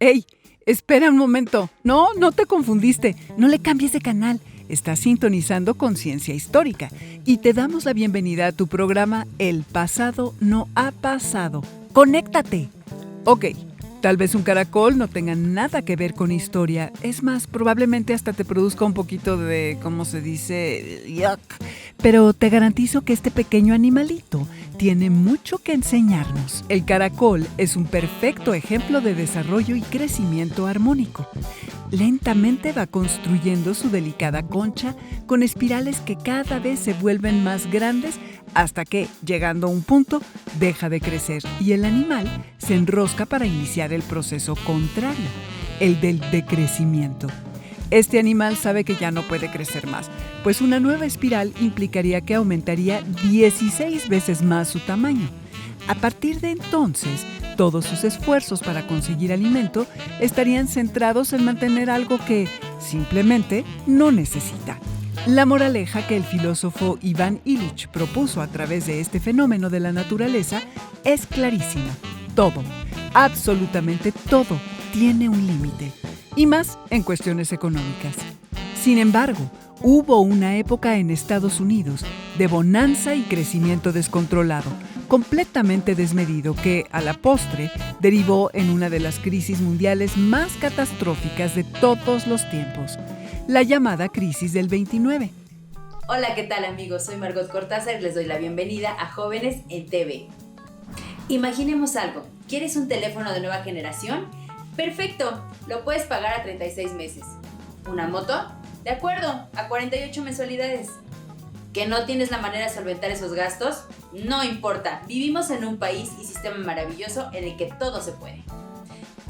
¡Ey! Espera un momento. No te confundiste. No le cambies de canal. Estás sintonizando Conciencia Histórica y te damos la bienvenida a tu programa El pasado no ha pasado. ¡Conéctate! Ok, tal vez un caracol no tenga nada que ver con historia. Es más, probablemente hasta te produzca un poquito de, ¿cómo se dice? Yuck. Pero te garantizo que este pequeño animalito tiene mucho que enseñarnos. El caracol es un perfecto ejemplo de desarrollo y crecimiento armónico. Lentamente va construyendo su delicada concha con espirales que cada vez se vuelven más grandes hasta que, llegando a un punto, deja de crecer y el animal se enrosca para iniciar el proceso contrario, el del decrecimiento. Este animal sabe que ya no puede crecer más, pues una nueva espiral implicaría que aumentaría 16 veces más su tamaño. A partir de entonces, todos sus esfuerzos para conseguir alimento estarían centrados en mantener algo que, simplemente, no necesita. La moraleja que el filósofo Ivan Illich propuso a través de este fenómeno de la naturaleza es clarísima. Todo, absolutamente todo, tiene un límite. Y más en cuestiones económicas. Sin embargo, hubo una época en Estados Unidos de bonanza y crecimiento descontrolado, completamente desmedido, que, a la postre, derivó en una de las crisis mundiales más catastróficas de todos los tiempos, la llamada crisis del 29. Hola, ¿qué tal amigos? Soy Margot Cortázar y les doy la bienvenida a Jóvenes en TV. Imaginemos algo, ¿quieres un teléfono de nueva generación? ¡Perfecto! Lo puedes pagar a 36 meses. ¿Una moto? De acuerdo, a 48 mensualidades. ¿Que no tienes la manera de solventar esos gastos? No importa, vivimos en un país y sistema maravilloso en el que todo se puede.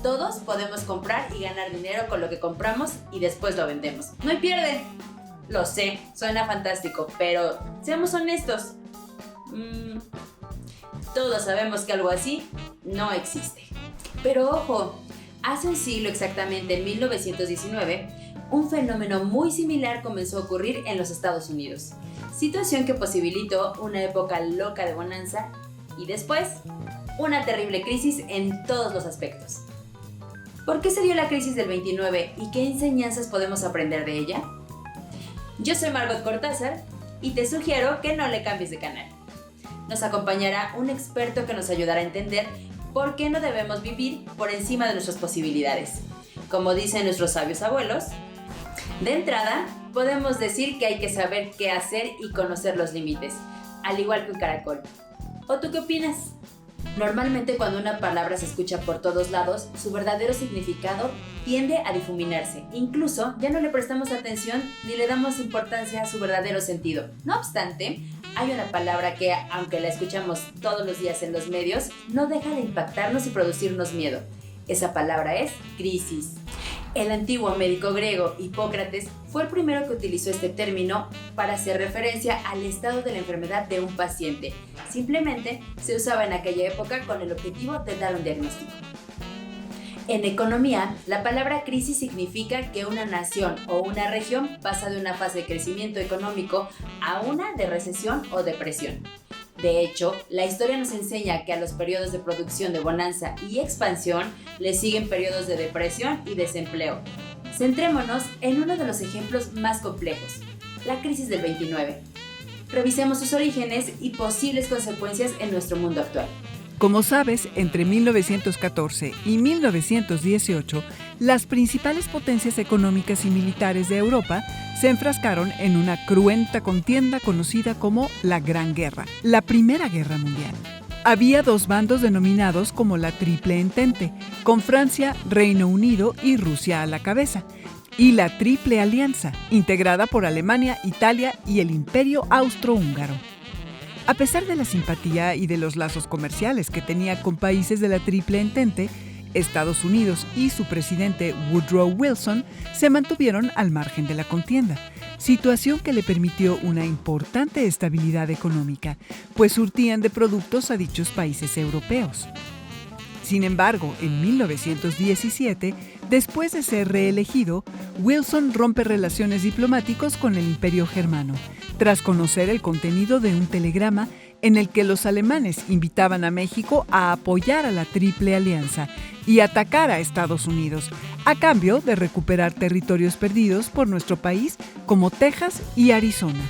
Todos podemos comprar y ganar dinero con lo que compramos y después lo vendemos. ¡No hay pierde! Lo sé, suena fantástico, pero seamos honestos. Todos sabemos que algo así no existe. Pero ojo, hace un siglo exactamente, en 1919, un fenómeno muy similar comenzó a ocurrir en los Estados Unidos. Situación que posibilitó una época loca de bonanza y después una terrible crisis en todos los aspectos. ¿Por qué se dio la crisis del 29 y qué enseñanzas podemos aprender de ella? Yo soy Margot Cortázar y te sugiero que no le cambies de canal. Nos acompañará un experto que nos ayudará a entender por qué no debemos vivir por encima de nuestras posibilidades. Como dicen nuestros sabios abuelos, de entrada, podemos decir que hay que saber qué hacer y conocer los límites, al igual que un caracol. ¿O tú qué opinas? Normalmente cuando una palabra se escucha por todos lados, su verdadero significado tiende a difuminarse. Incluso ya no le prestamos atención ni le damos importancia a su verdadero sentido. No obstante, hay una palabra que, aunque la escuchamos todos los días en los medios, no deja de impactarnos y producirnos miedo. Esa palabra es crisis. El antiguo médico griego Hipócrates fue el primero que utilizó este término para hacer referencia al estado de la enfermedad de un paciente. Simplemente se usaba en aquella época con el objetivo de dar un diagnóstico. En economía, la palabra crisis significa que una nación o una región pasa de una fase de crecimiento económico a una de recesión o depresión. De hecho, la historia nos enseña que a los periodos de producción de bonanza y expansión le siguen periodos de depresión y desempleo. Centrémonos en uno de los ejemplos más complejos, la crisis del 29. Revisemos sus orígenes y posibles consecuencias en nuestro mundo actual. Como sabes, entre 1914 y 1918, las principales potencias económicas y militares de Europa se enfrascaron en una cruenta contienda conocida como la Gran Guerra, la Primera Guerra Mundial. Había dos bandos denominados como la Triple Entente, con Francia, Reino Unido y Rusia a la cabeza, y la Triple Alianza, integrada por Alemania, Italia y el Imperio Austrohúngaro. A pesar de la simpatía y de los lazos comerciales que tenía con países de la Triple Entente, Estados Unidos y su presidente Woodrow Wilson se mantuvieron al margen de la contienda, situación que le permitió una importante estabilidad económica, pues surtían de productos a dichos países europeos. Sin embargo, en 1917, después de ser reelegido, Wilson rompe relaciones diplomáticas con el Imperio Germano, tras conocer el contenido de un telegrama en el que los alemanes invitaban a México a apoyar a la Triple Alianza y atacar a Estados Unidos, a cambio de recuperar territorios perdidos por nuestro país como Texas y Arizona.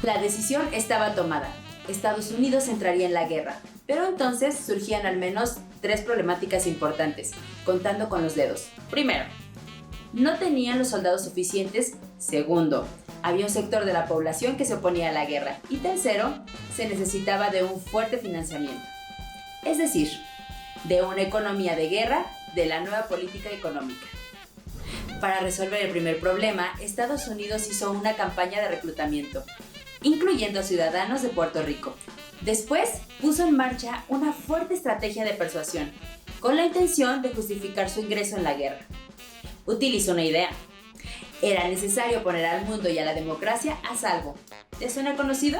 La decisión estaba tomada. Estados Unidos entraría en la guerra, pero entonces surgían al menos 3 problemáticas importantes, contando con los dedos. Primero, no tenían los soldados suficientes. Segundo, había un sector de la población que se oponía a la guerra. Y tercero, se necesitaba de un fuerte financiamiento. Es decir, de una economía de guerra, de la nueva política económica. Para resolver el primer problema, Estados Unidos hizo una campaña de reclutamiento, incluyendo a ciudadanos de Puerto Rico. Después, puso en marcha una fuerte estrategia de persuasión, con la intención de justificar su ingreso en la guerra. Utilizó una idea. Era necesario poner al mundo y a la democracia a salvo. ¿Te suena conocido?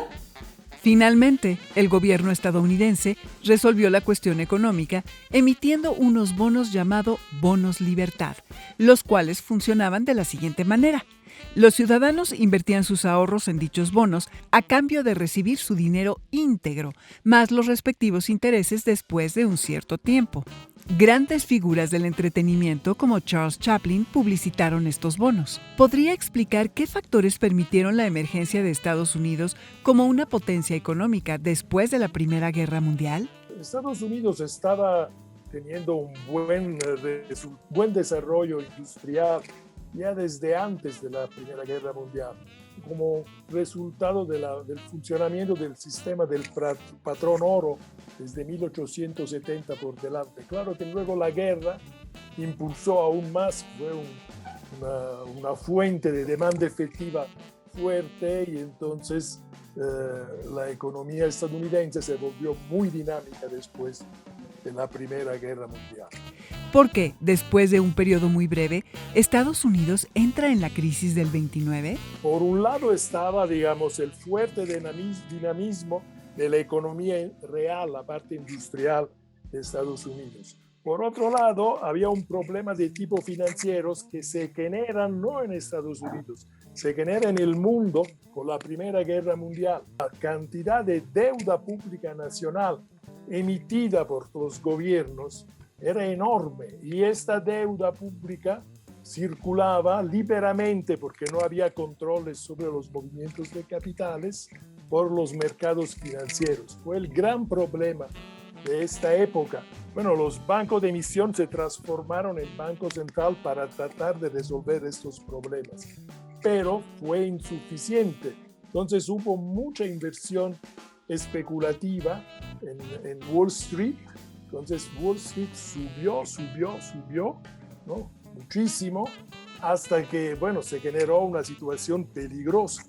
Finalmente, el gobierno estadounidense resolvió la cuestión económica emitiendo unos bonos llamados bonos libertad, los cuales funcionaban de la siguiente manera. Los ciudadanos invertían sus ahorros en dichos bonos a cambio de recibir su dinero íntegro, más los respectivos intereses después de un cierto tiempo. Grandes figuras del entretenimiento como Charles Chaplin publicitaron estos bonos. ¿Podría explicar qué factores permitieron la emergencia de Estados Unidos como una potencia económica después de la Primera Guerra Mundial? Estados Unidos estaba teniendo un buen desarrollo industrial ya desde antes de la Primera Guerra Mundial, como resultado del funcionamiento del sistema del patrón oro desde 1870 por delante. Claro que luego la guerra impulsó aún más, fue una fuente de demanda efectiva fuerte y entonces la economía estadounidense se volvió muy dinámica después de la Primera Guerra Mundial. Porque, después de un periodo muy breve, Estados Unidos entra en la crisis del 29. Por un lado estaba, digamos, el fuerte dinamismo de la economía real, la parte industrial de Estados Unidos. Por otro lado, había un problema de tipo financieros que se generan no en Estados Unidos, se genera en el mundo con la Primera Guerra Mundial. La cantidad de deuda pública nacional emitida por los gobiernos era enorme y esta deuda pública circulaba libremente porque no había controles sobre los movimientos de capitales por los mercados financieros. Fue el gran problema de esta época. Bueno, los bancos de emisión se transformaron en Banco Central para tratar de resolver estos problemas, pero fue insuficiente. Entonces hubo mucha inversión especulativa en Wall Street. Entonces Wall Street subió, ¿no? Muchísimo, hasta que, bueno, se generó una situación peligrosa.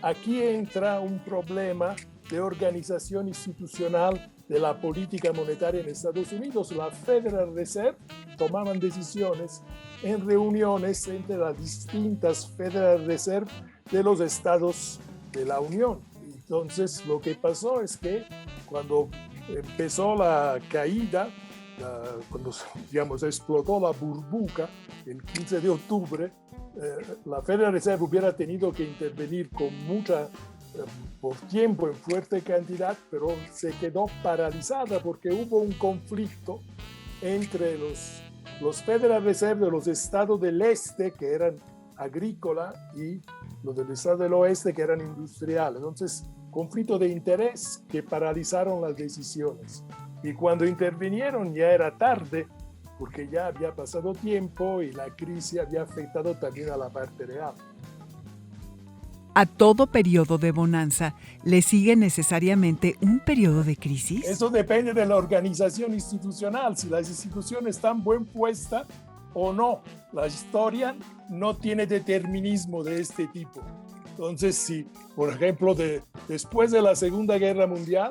Aquí entra un problema de organización institucional de la política monetaria en Estados Unidos. La Federal Reserve tomaban decisiones en reuniones entre las distintas Federal Reserve de los estados de la Unión. Entonces, lo que pasó es que cuando empezó la caída, cuando, digamos, explotó la burbuja el 15 de octubre, la Federal Reserve hubiera tenido que intervenir con por tiempo en fuerte cantidad, pero se quedó paralizada porque hubo un conflicto entre los Federal Reserve de los estados del este, que eran agrícola, y los del estado del oeste, que eran industriales. Entonces, conflicto de interés que paralizaron las decisiones. Y cuando intervinieron ya era tarde, porque ya había pasado tiempo y la crisis había afectado también a la parte real. ¿A todo periodo de bonanza le sigue necesariamente un periodo de crisis? Eso depende de la organización institucional, si las instituciones están bien puestas o no. La historia no tiene determinismo de este tipo. Entonces, si, por ejemplo, después de la Segunda Guerra Mundial,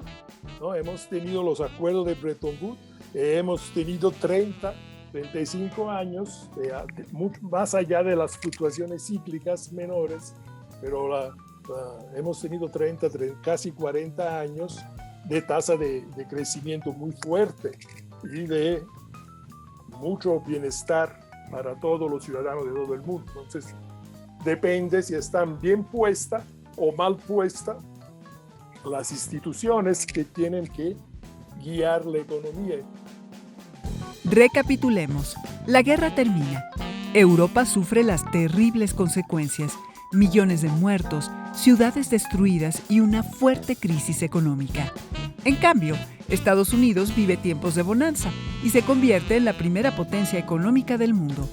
¿no? Hemos tenido los acuerdos de Bretton Woods, hemos tenido 35 años, más allá de las fluctuaciones cíclicas menores, pero hemos tenido casi 40 años de tasa de crecimiento muy fuerte y de mucho bienestar para todos los ciudadanos de todo el mundo. Entonces, depende si están bien puestas o mal puestas las instituciones que tienen que guiar la economía. Recapitulemos. La guerra termina. Europa sufre las terribles consecuencias. Millones de muertos, ciudades destruidas y una fuerte crisis económica. En cambio, Estados Unidos vive tiempos de bonanza y se convierte en la primera potencia económica del mundo.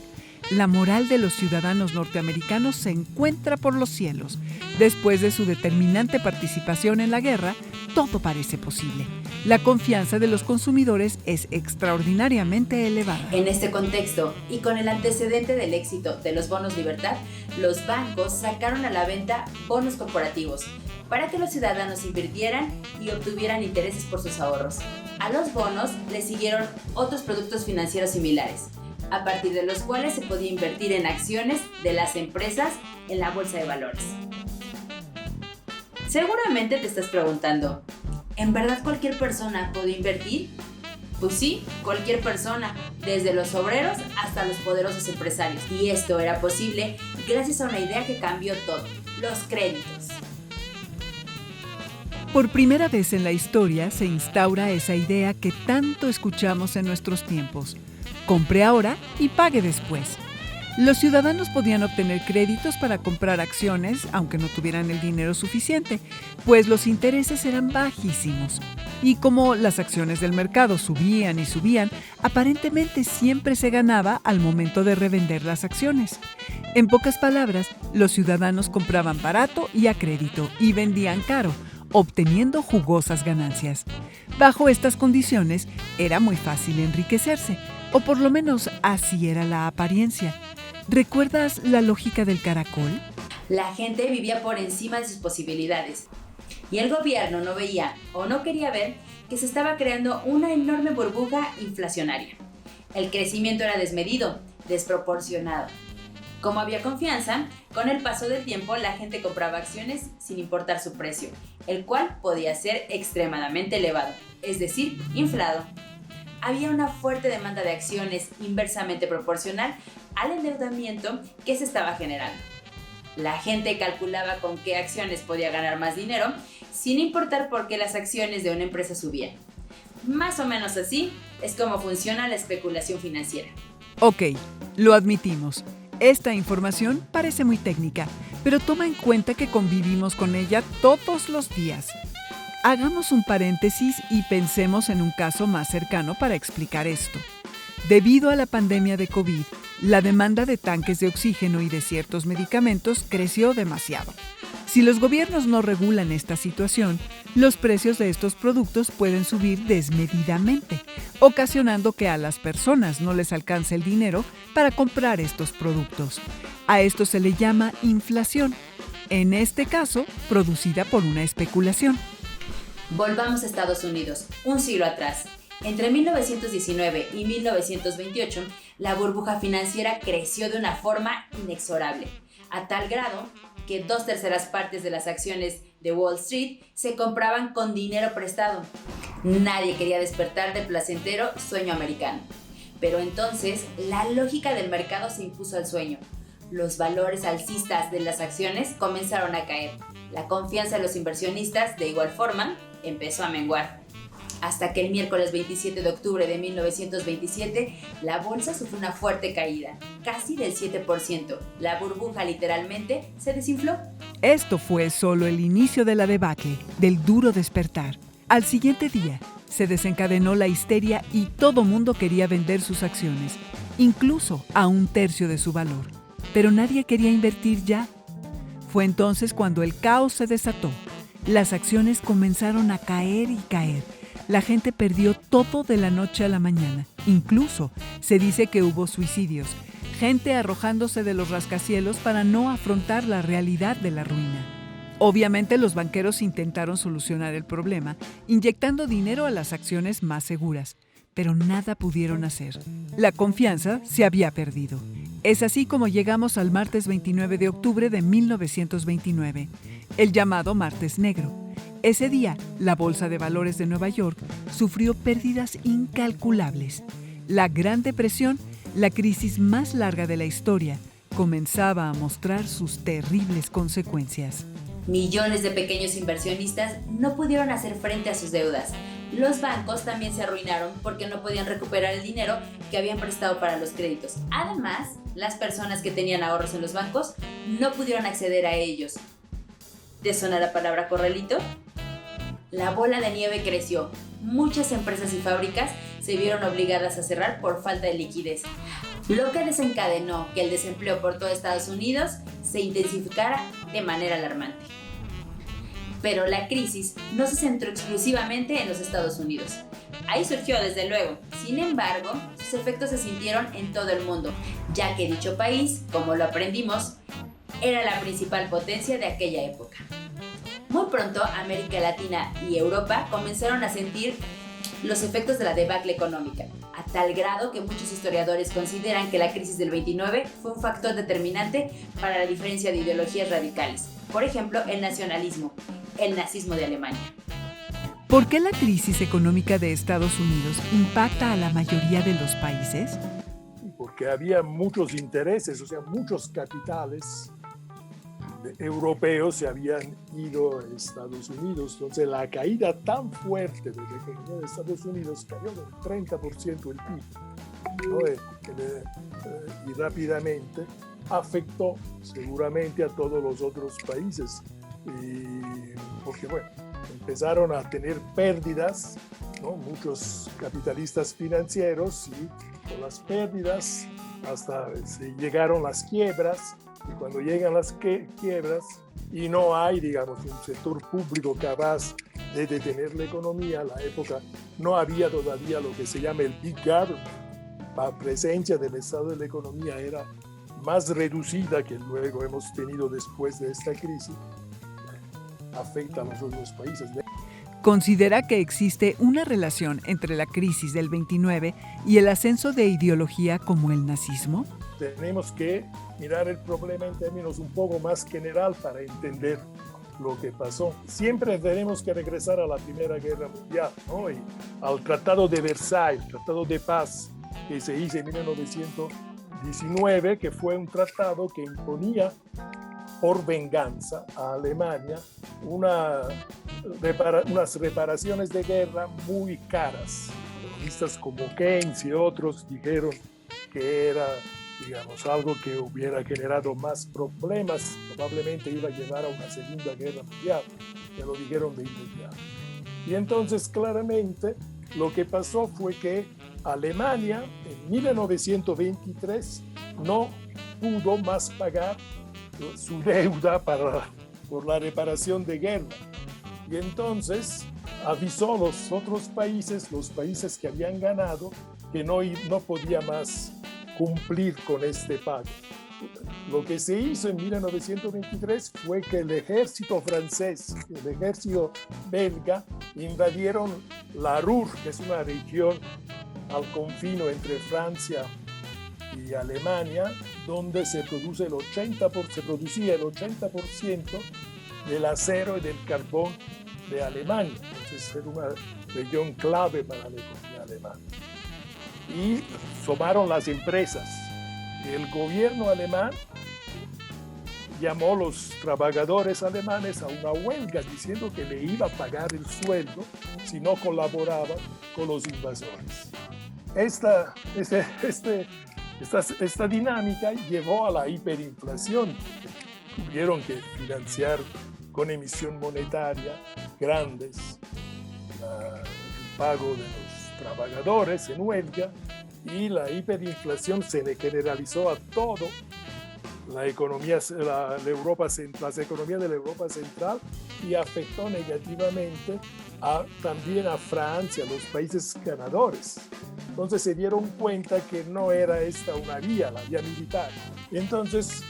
La moral de los ciudadanos norteamericanos se encuentra por los cielos. Después de su determinante participación en la guerra, todo parece posible. La confianza de los consumidores es extraordinariamente elevada. En este contexto, y con el antecedente del éxito de los bonos libertad, los bancos sacaron a la venta bonos corporativos para que los ciudadanos invirtieran y obtuvieran intereses por sus ahorros. A los bonos le siguieron otros productos financieros similares, a partir de los cuales se podía invertir en acciones de las empresas en la bolsa de valores. Seguramente te estás preguntando, ¿en verdad cualquier persona puede invertir? Pues sí, cualquier persona, desde los obreros hasta los poderosos empresarios. Y esto era posible gracias a una idea que cambió todo: los créditos. Por primera vez en la historia se instaura esa idea que tanto escuchamos en nuestros tiempos: compre ahora y pague después. Los ciudadanos podían obtener créditos para comprar acciones, aunque no tuvieran el dinero suficiente, pues los intereses eran bajísimos. Y como las acciones del mercado subían y subían, aparentemente siempre se ganaba al momento de revender las acciones. En pocas palabras, los ciudadanos compraban barato y a crédito y vendían caro, obteniendo jugosas ganancias. Bajo estas condiciones, era muy fácil enriquecerse, o por lo menos así era la apariencia. ¿Recuerdas la lógica del caracol? La gente vivía por encima de sus posibilidades y el gobierno no veía o no quería ver que se estaba creando una enorme burbuja inflacionaria. El crecimiento era desmedido, desproporcionado. Como había confianza, con el paso del tiempo la gente compraba acciones sin importar su precio, el cual podía ser extremadamente elevado, es decir, inflado. Había una fuerte demanda de acciones inversamente proporcional al endeudamiento que se estaba generando. La gente calculaba con qué acciones podía ganar más dinero, sin importar por qué las acciones de una empresa subían. Más o menos así es como funciona la especulación financiera. Ok, lo admitimos. Esta información parece muy técnica, pero toma en cuenta que convivimos con ella todos los días. Hagamos un paréntesis y pensemos en un caso más cercano para explicar esto. Debido a la pandemia de COVID, la demanda de tanques de oxígeno y de ciertos medicamentos creció demasiado. Si los gobiernos no regulan esta situación, los precios de estos productos pueden subir desmedidamente, ocasionando que a las personas no les alcance el dinero para comprar estos productos. A esto se le llama inflación, en este caso, producida por una especulación. Volvamos a Estados Unidos, un siglo atrás. Entre 1919 y 1928, la burbuja financiera creció de una forma inexorable, a tal grado que 2/3 partes de las acciones de Wall Street se compraban con dinero prestado. Nadie quería despertar del placentero sueño americano. Pero entonces, la lógica del mercado se impuso al sueño. Los valores alcistas de las acciones comenzaron a caer. La confianza de los inversionistas, de igual forma, empezó a menguar. Hasta que el miércoles 27 de octubre de 1927, la bolsa sufrió una fuerte caída, casi del 7%. La burbuja literalmente se desinfló. Esto fue solo el inicio de la debacle, del duro despertar. Al siguiente día, se desencadenó la histeria y todo mundo quería vender sus acciones, incluso a 1/3 de su valor. Pero nadie quería invertir ya. Fue entonces cuando el caos se desató. Las acciones comenzaron a caer y caer. La gente perdió todo de la noche a la mañana. Incluso se dice que hubo suicidios, gente arrojándose de los rascacielos para no afrontar la realidad de la ruina. Obviamente los banqueros intentaron solucionar el problema, inyectando dinero a las acciones más seguras, pero nada pudieron hacer. La confianza se había perdido. Es así como llegamos al martes 29 de octubre de 1929, el llamado Martes Negro. Ese día, la Bolsa de Valores de Nueva York sufrió pérdidas incalculables. La Gran Depresión, la crisis más larga de la historia, comenzaba a mostrar sus terribles consecuencias. Millones de pequeños inversionistas no pudieron hacer frente a sus deudas. Los bancos también se arruinaron porque no podían recuperar el dinero que habían prestado para los créditos. Además, las personas que tenían ahorros en los bancos no pudieron acceder a ellos. ¿Te suena la palabra corralito? La bola de nieve creció. Muchas empresas y fábricas se vieron obligadas a cerrar por falta de liquidez, lo que desencadenó que el desempleo por todo Estados Unidos se intensificara de manera alarmante. Pero la crisis no se centró exclusivamente en los Estados Unidos. Ahí surgió desde luego. Sin embargo, sus efectos se sintieron en todo el mundo, ya que dicho país, como lo aprendimos, era la principal potencia de aquella época. Muy pronto, América Latina y Europa comenzaron a sentir los efectos de la debacle económica, a tal grado que muchos historiadores consideran que la crisis del 29 fue un factor determinante para la diferencia de ideologías radicales. Por ejemplo, el nacionalismo, el nazismo de Alemania. ¿Por qué la crisis económica de Estados Unidos impacta a la mayoría de los países? Porque había muchos intereses, o sea, muchos capitales europeos se habían ido a Estados Unidos. Entonces, la caída tan fuerte de la economía de Estados Unidos cayó del 30% el PIB, ¿no? Y rápidamente afectó seguramente a todos los otros países. Porque, bueno, empezaron a tener pérdidas, ¿no? Muchos capitalistas financieros, y con las pérdidas hasta se llegaron las quiebras. Y cuando llegan las quiebras y no hay, digamos, un sector público capaz de detener la economía, en la época no había todavía lo que se llama el Big Government. La presencia del Estado de la economía era más reducida que luego hemos tenido después de esta crisis. Afecta a los otros países. ¿Considera que existe una relación entre la crisis del 29 y el ascenso de ideología como el nazismo? Tenemos que mirar el problema en términos un poco más general para entender lo que pasó. Siempre tenemos que regresar a la Primera Guerra Mundial, ¿no? Y al Tratado de Versalles, Tratado de Paz, que se hizo en 1919, que fue un tratado que imponía por venganza a Alemania unas reparaciones de guerra muy caras. Economistas como Keynes y otros dijeron que era, digamos, algo que hubiera generado más problemas, probablemente iba a llevar a una Segunda Guerra Mundial, ya lo dijeron de inmediato. Y entonces claramente lo que pasó fue que Alemania en 1923 no pudo más pagar su deuda por la reparación de guerra. Y entonces avisó a los otros países, los países que habían ganado, que no podía más cumplir con este pago. Lo que se hizo en 1923 fue que el ejército francés, el ejército belga, invadieron la Ruhr, que es una región al confino entre Francia y Alemania, donde se producía el 80% del acero y del carbón de Alemania. Entonces era una región clave para la economía alemana. Y tomaron las empresas. El gobierno alemán llamó a los trabajadores alemanes a una huelga diciendo que le iba a pagar el sueldo si no colaboraban con los invasores. Esta dinámica llevó a la hiperinflación. Tuvieron que financiar con emisión monetaria grandes el pago de los trabajadores en huelga, y la hiperinflación se generalizó a todo las economías de la Europa Central y afectó negativamente también a Francia, los países ganadores. Entonces se dieron cuenta que no era esta una vía, la vía militar. Entonces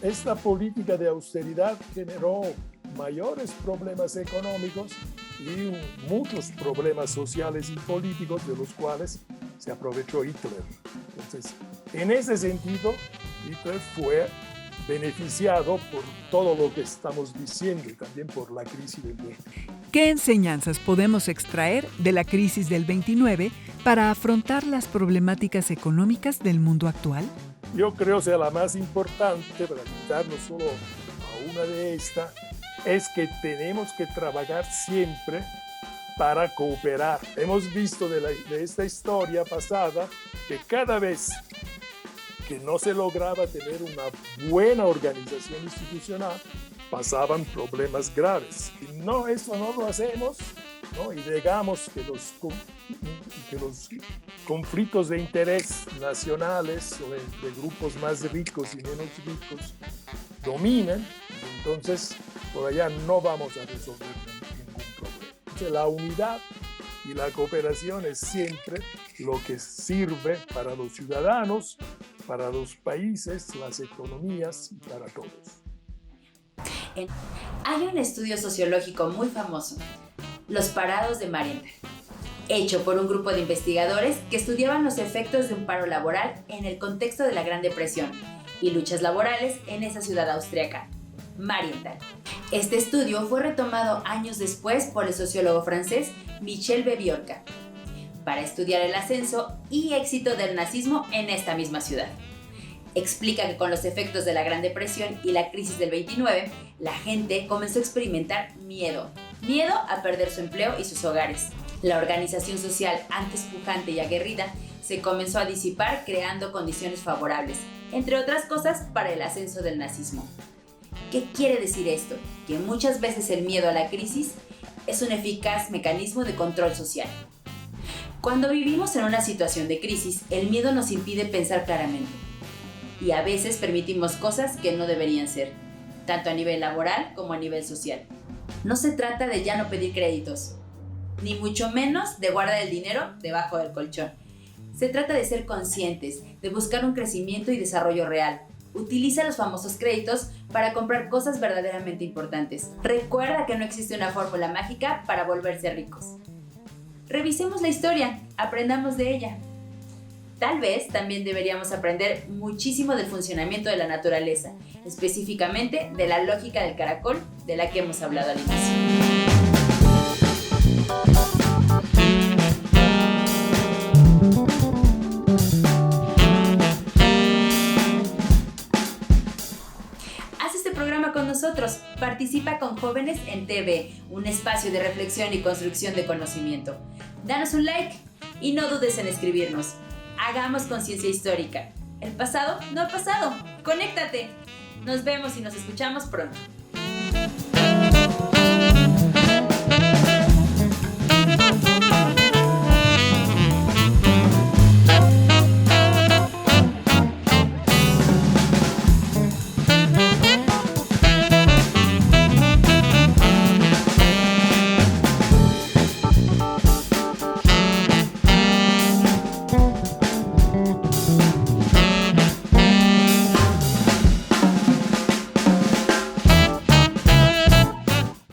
esta política de austeridad generó mayores problemas económicos y muchos problemas sociales y políticos, de los cuales se aprovechó Hitler. Entonces, en ese sentido, Hitler fue beneficiado por todo lo que estamos diciendo y también por la crisis del 29. ¿Qué enseñanzas podemos extraer de la crisis del 29 para afrontar las problemáticas económicas del mundo actual? Yo creo que la más importante, para quitar no solo a una de estas es que tenemos que trabajar siempre para cooperar. Hemos visto de esta historia pasada que cada vez que no se lograba tener una buena organización institucional, pasaban problemas graves. Y no, eso no lo hacemos, ¿no? Y dejamos que los conflictos de interés nacionales o entre grupos más ricos y menos ricos dominen. Entonces, por allá no vamos a resolver ningún problema. Entonces, la unidad y la cooperación es siempre lo que sirve para los ciudadanos, para los países, las economías y para todos. Hay un estudio sociológico muy famoso, Los parados de Marienthal, hecho por un grupo de investigadores que estudiaban los efectos de un paro laboral en el contexto de la Gran Depresión y luchas laborales en esa ciudad austriaca, Marienthal. Este estudio fue retomado años después por el sociólogo francés Michel Bebiorka para estudiar el ascenso y éxito del nazismo en esta misma ciudad. Explica que con los efectos de la Gran Depresión y la crisis del 29, la gente comenzó a experimentar miedo a perder su empleo y sus hogares. La organización social, antes pujante y aguerrida, se comenzó a disipar creando condiciones favorables, entre otras cosas, para el ascenso del nazismo. ¿Qué quiere decir esto? Que muchas veces el miedo a la crisis es un eficaz mecanismo de control social. Cuando vivimos en una situación de crisis, el miedo nos impide pensar claramente. Y a veces permitimos cosas que no deberían ser, tanto a nivel laboral como a nivel social. No se trata de ya no pedir créditos, ni mucho menos de guardar el dinero debajo del colchón. Se trata de ser conscientes, de buscar un crecimiento y desarrollo real. Utiliza los famosos créditos para comprar cosas verdaderamente importantes. Recuerda que no existe una fórmula mágica para volverse ricos. Revisemos la historia, aprendamos de ella. Tal vez también deberíamos aprender muchísimo del funcionamiento de la naturaleza, específicamente de la lógica del caracol de la que hemos hablado al inicio. Haz este programa con nosotros, participa con Jóvenes en TV, un espacio de reflexión y construcción de conocimiento. Danos un like y no dudes en escribirnos. Hagamos conciencia histórica. El pasado no ha pasado. Conéctate. Nos vemos y nos escuchamos pronto.